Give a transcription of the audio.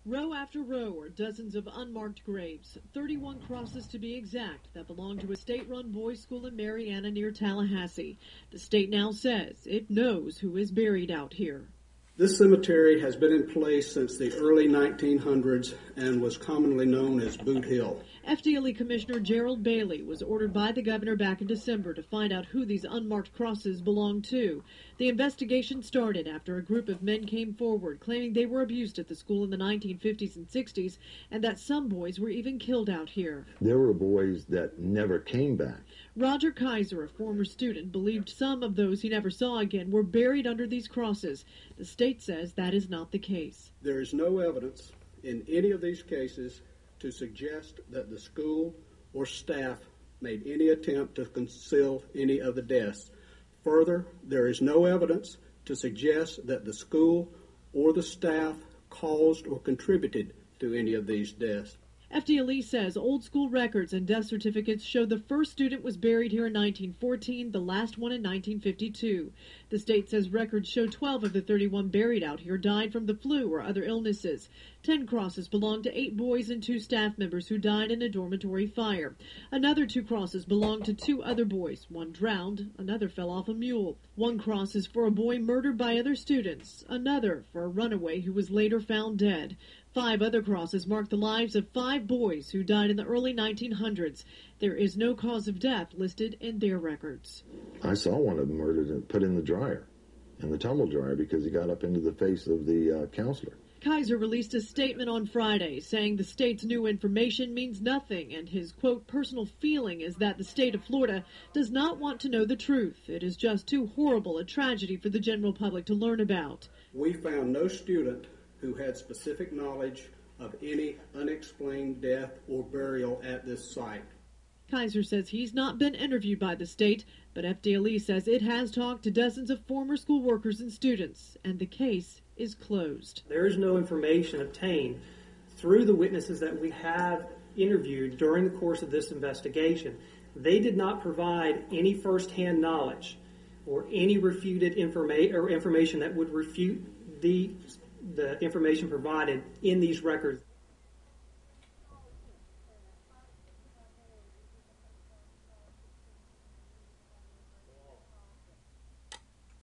Row after row are dozens of unmarked graves, 31 crosses to be exact, that belong to a state-run boys' school in Marianna near Tallahassee. The state now says it knows who is buried out here. This cemetery has been in place since the early 1900s and was commonly known as Boot Hill. FDLE Commissioner Gerald Bailey was ordered by the governor back in December to find out who these unmarked crosses belong to. The investigation started after a group of men came forward claiming they were abused at the school in the 1950s and 60s and that some boys were even killed out here. There were boys that never came back. Roger Kiser, a former student, believed some of those he never saw again were buried under these crosses. The state says that is not the case. There is no evidence in any of these cases to suggest that the school or staff made any attempt to conceal any of the deaths. Further, there is no evidence to suggest that the school or the staff caused or contributed to any of these deaths. FDLE says old school records and death certificates show the first student was buried here in 1914, the last one in 1952. The state says records show 12 of the 31 buried out here died from the flu or other illnesses. 10 crosses belong to 8 boys and 2 staff members who died in a dormitory fire. Another 2 crosses belong to 2 other boys. One drowned, another fell off a mule. 1 cross is for a boy murdered by other students, another for a runaway who was later found dead. 5 other crosses mark the lives of 5 boys who died in the early 1900s. There is no cause of death listed in their records. I saw one of them murdered and put in the dryer, in the tumble dryer, because he got up into the face of the counselor. Kiser released a statement on Friday saying the state's new information means nothing, and his, quote, personal feeling is that the state of Florida does not want to know the truth. It is just too horrible a tragedy for the general public to learn about. We found no student who had specific knowledge of any unexplained death or burial at this site. Kiser says he's not been interviewed by the state, but FDLE says it has talked to dozens of former school workers and students, and the case is closed. There is no information obtained through the witnesses that we have interviewed during the course of this investigation. They did not provide any firsthand knowledge or any refuted information that would refute the information provided in these records.